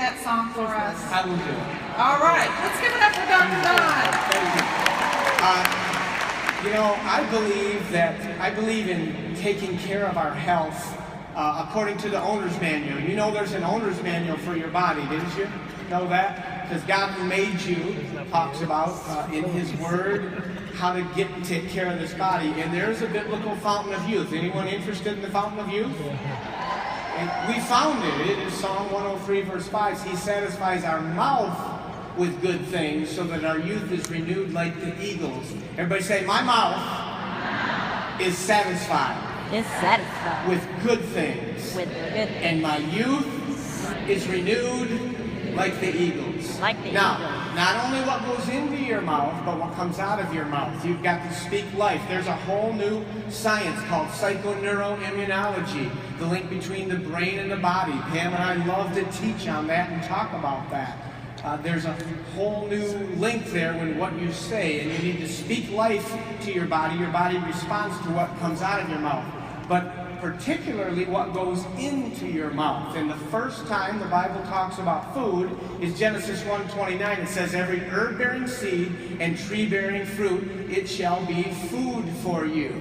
that song for us? I will do it. All right, let's give it up for Dr. Don. I believe in taking care of our health according to the owner's manual. You know there's an owner's manual for your body, didn't you? Know that? Because God who made you talks about in His Word how to take care of this body. And there's a biblical fountain of youth. Anyone interested in the fountain of youth? And we found it. It is Psalm 103 verse 5. He satisfies our mouth with good things so that our youth is renewed like the eagles. Everybody say, my mouth is satisfied. Is satisfied With good things. with good things. And my youth is renewed like the eagles. Like the now, eagles. not only what goes into your mouth, but what comes out of your mouth. You've got to speak life. There's a whole new science called psychoneuroimmunology, the link between the brain and the body. Pam and I love to teach on that and talk about that. There's a whole new link there with what you say, and you need to speak life to your body. Your body responds to what comes out of your mouth. But particularly what goes into your mouth. And the first time the Bible talks about food is Genesis 1:29. It says, every herb-bearing seed and tree-bearing fruit, it shall be food for you.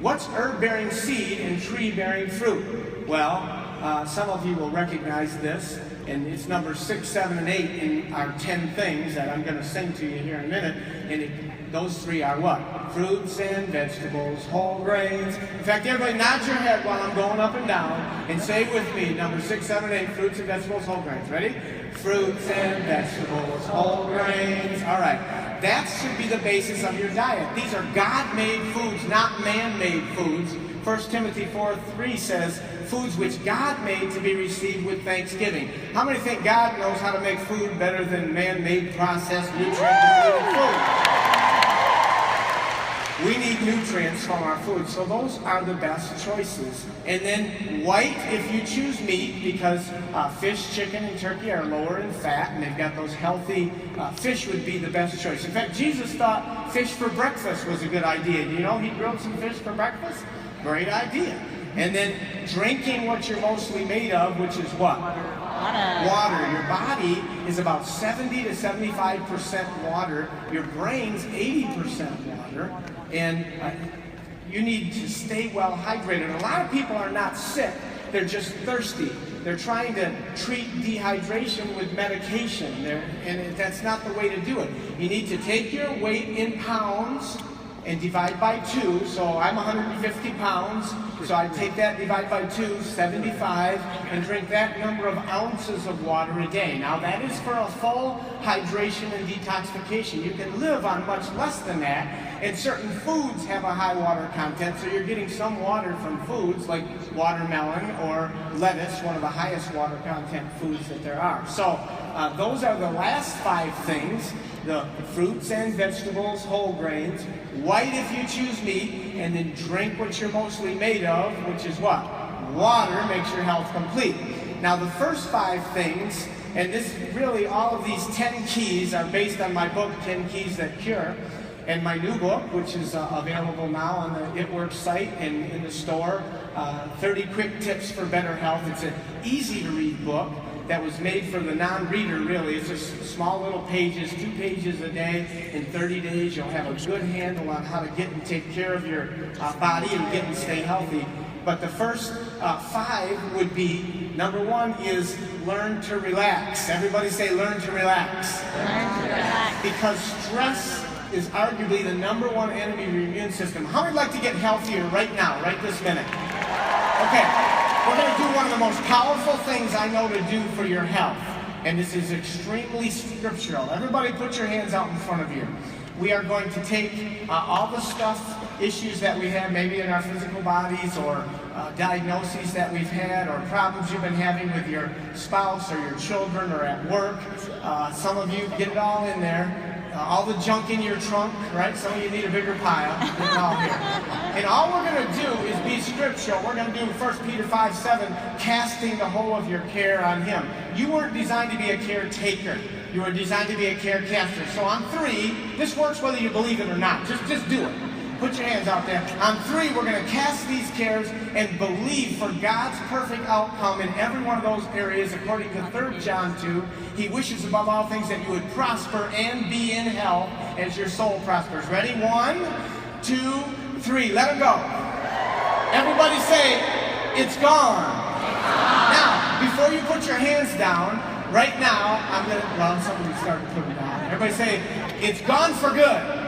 What's herb-bearing seed and tree-bearing fruit? Well, some of you will recognize this, and it's number 6, 7, and 8 in our 10 things that I'm going to sing to you here in a minute. And those three are what? Fruits and vegetables, whole grains. In fact, everybody nod your head while I'm going up and down and say with me, number 6, 7, 8, fruits and vegetables, whole grains. Ready? Fruits and vegetables, whole grains. All right. That should be the basis of your diet. These are God-made foods, not man-made foods. 1 Timothy 4:3 says, foods which God made to be received with thanksgiving. How many think God knows how to make food better than man-made, processed, nutrient-depleted food? We need nutrients from our food, so those are the best choices. And then white, if you choose meat, because fish, chicken, and turkey are lower in fat, and they've got those healthy, fish would be the best choice. In fact, Jesus thought fish for breakfast was a good idea. Do you know He grilled some fish for breakfast? Great idea. And then drinking what you're mostly made of, which is what? Water. Your body is about 70 to 75% water. Your brain's 80% water. And you need to stay well hydrated. A lot of people are not sick. They're just thirsty. They're trying to treat dehydration with medication. And that's not the way to do it. You need to take your weight in pounds and divide by 2. So I'm 150 pounds, so I take that, divide by 2, 75, and drink that number of ounces of water a day. Now that is for a full hydration and detoxification. You can live on much less than that, and certain foods have a high water content, so you're getting some water from foods like watermelon or lettuce, one of the highest water content foods that there are. So those are the last 5 things: the fruits and vegetables, whole grains, white if you choose meat, and then drink what you're mostly made of, which is what? Water makes your health complete. Now the first 5 things, and this really, all of these 10 keys are based on my book, 10 Keys That Cure, and my new book, which is available now on the It Works site and in the store, 30 Quick Tips for Better Health. It's an easy-to-read book that was made for the non-reader, really. It's just small little pages, 2 pages a day. In 30 days, you'll have a good handle on how to get and take care of your body and get and stay healthy. But the first 5 would be, number 1 is learn to relax. Everybody say learn to relax. Learn to relax. Because stress is arguably the number 1 enemy of your immune system. How would like to get healthier right now, right this minute? Okay. We're going to do one of the most powerful things I know to do for your health. And this is extremely scriptural. Everybody put your hands out in front of you. We are going to take all the issues that we have maybe in our physical bodies, or diagnoses that we've had, or problems you've been having with your spouse or your children or at work. Some of you get it all in there. All the junk in your trunk, right? Some of you need a bigger pile. Get it all here. And all we're going to do is be scriptural. We're going to do 1 Peter 5:7, casting the whole of your care on Him. You weren't designed to be a caretaker. You were designed to be a carecaster. So on 3, this works whether you believe it or not. Just do it. Put your hands out there. On 3, we're going to cast these cares and believe for God's perfect outcome in every one of those areas. According to 3 John 2, he wishes above all things that you would prosper and be in health as your soul prospers. Ready? 1, 2, 3. Let him go. Everybody say, it's gone. Now, before you put your hands down, right now, I'm going to, well, somebody started putting it down. Everybody say, it's gone for good.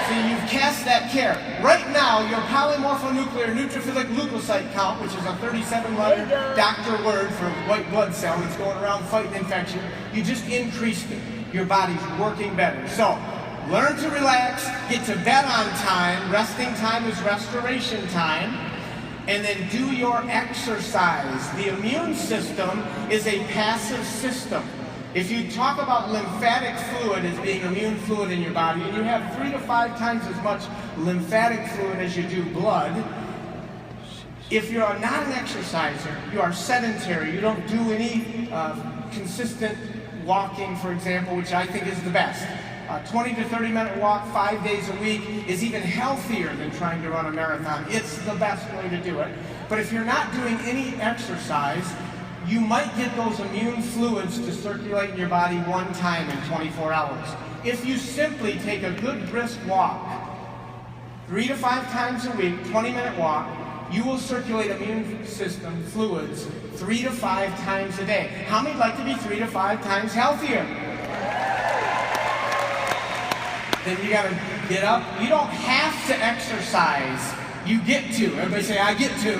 See, you've cast that care. Right now, your polymorphonuclear neutrophilic leukocyte count, which is a 37-letter doctor word for white blood cell that's going around fighting infection, you just increased it. Your body's working better. So, learn to relax, get to bed on time. Resting time is restoration time. And then do your exercise. The immune system is a passive system. If you talk about lymphatic fluid as being immune fluid in your body, and you have 3 to 5 times as much lymphatic fluid as you do blood, if you're not an exerciser, you are sedentary, you don't do any consistent walking, for example, which I think is the best. 20 to 30 minute walk 5 days a week is even healthier than trying to run a marathon. It's the best way to do it. But if you're not doing any exercise, you might get those immune fluids to circulate in your body 1 time in 24 hours. If you simply take a good brisk walk 3 to 5 times a week, 20-minute walk, you will circulate immune system fluids 3 to 5 times a day. How many would like to be 3 to 5 times healthier? Then you gotta get up. You don't have to exercise. You get to. Everybody say, I get to.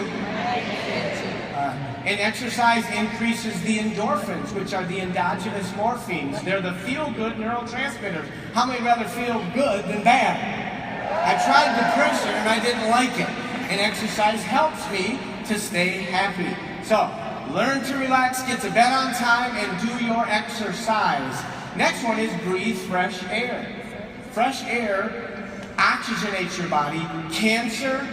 And exercise increases the endorphins, which are the endogenous morphines. They're the feel-good neurotransmitters. How many rather feel good than bad? I tried depression and I didn't like it. And exercise helps me to stay happy. So, learn to relax, get to bed on time, and do your exercise. Next one is breathe fresh air. Fresh air oxygenates your body. Cancer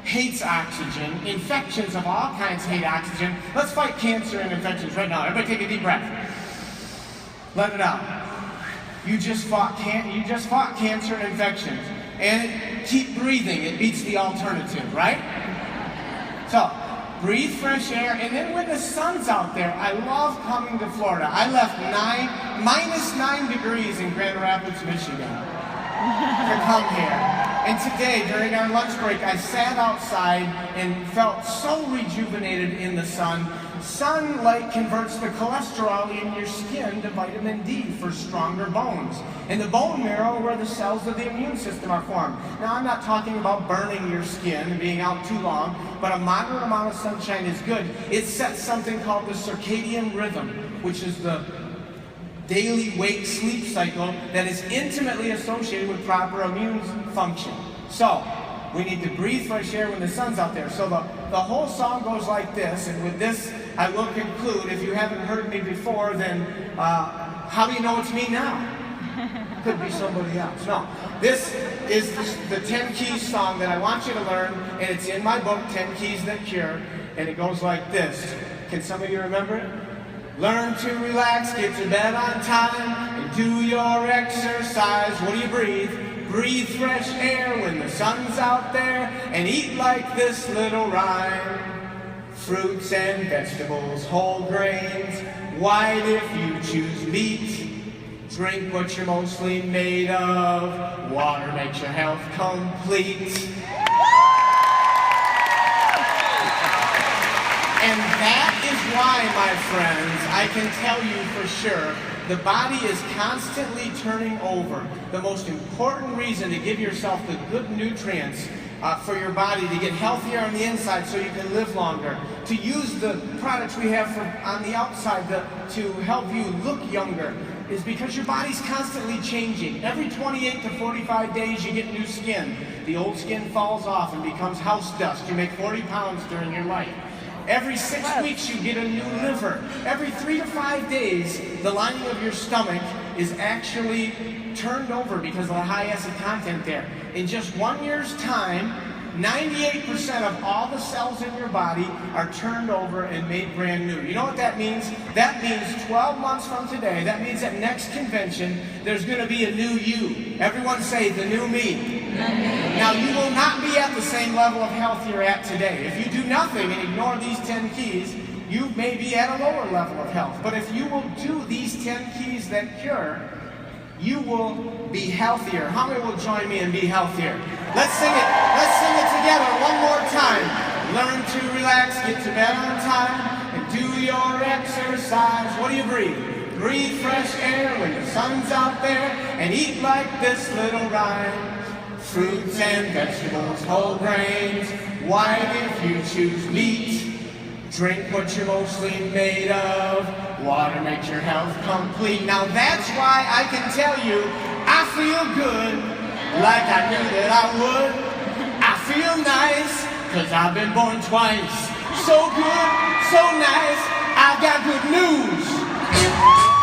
hates oxygen. Infections of all kinds hate oxygen. Let's fight cancer and infections right now. Everybody take a deep breath. Let it out. You just fought cancer and infections. And keep breathing. It beats the alternative, right? So, breathe fresh air. And then when the sun's out there, I love coming to Florida. I left minus 9 degrees in Grand Rapids, Michigan to come here. And today, during our lunch break, I sat outside and felt so rejuvenated in the sun. Sunlight converts the cholesterol in your skin to vitamin D for stronger bones. And the bone marrow where the cells of the immune system are formed. Now, I'm not talking about burning your skin and being out too long, but a moderate amount of sunshine is good. It sets something called the circadian rhythm, which is the daily wake-sleep cycle that is intimately associated with proper immune function. So, we need to breathe fresh air when the sun's out there. So the whole song goes like this, and with this I will conclude. If you haven't heard me before, then how do you know it's me now? Could be somebody else. No. This is the 10 Keys song that I want you to learn, and it's in my book, 10 Keys That Cure, and it goes like this. Can some of you remember it? Learn to relax, get to bed on time, and do your exercise. What do you breathe? Breathe fresh air when the sun's out there, and eat like this little rhyme. Fruits and vegetables, whole grains, white if you choose meat. Drink what you're mostly made of. Water makes your health complete. And that is why, my friends, I can tell you for sure, the body is constantly turning over. The most important reason to give yourself the good nutrients for your body to get healthier on the inside so you can live longer, to use the products we have on the outside to help you look younger, is because your body's constantly changing. Every 28 to 45 days you get new skin. The old skin falls off and becomes house dust. You make 40 pounds during your life. Every 6 weeks you get a new liver. Every 3 to 5 days, the lining of your stomach is actually turned over because of the high acid content there. In just 1 year's time, 98% of all the cells in your body are turned over and made brand new. You know what that means? That means 12 months from today, that means at next convention, there's going to be a new you. Everyone say, the new me. Now, you will not be at the same level of health you're at today. If you do nothing and ignore these 10 keys, you may be at a lower level of health. But if you will do these 10 keys that cure, you will be healthier. How many will join me and be healthier? Let's sing it. Let's sing it together one more time. Learn to relax, get to bed on time, and do your exercise. What do you breathe? Breathe fresh air when the sun's out there, and eat like this little rhyme. Fruits and vegetables, whole grains, white if you choose meat. Drink what you're mostly made of. Water makes your health complete. Now that's why I can tell you, I feel good, like I knew that I would. I feel nice, cause I've been born twice. So good, so nice, I've got good news.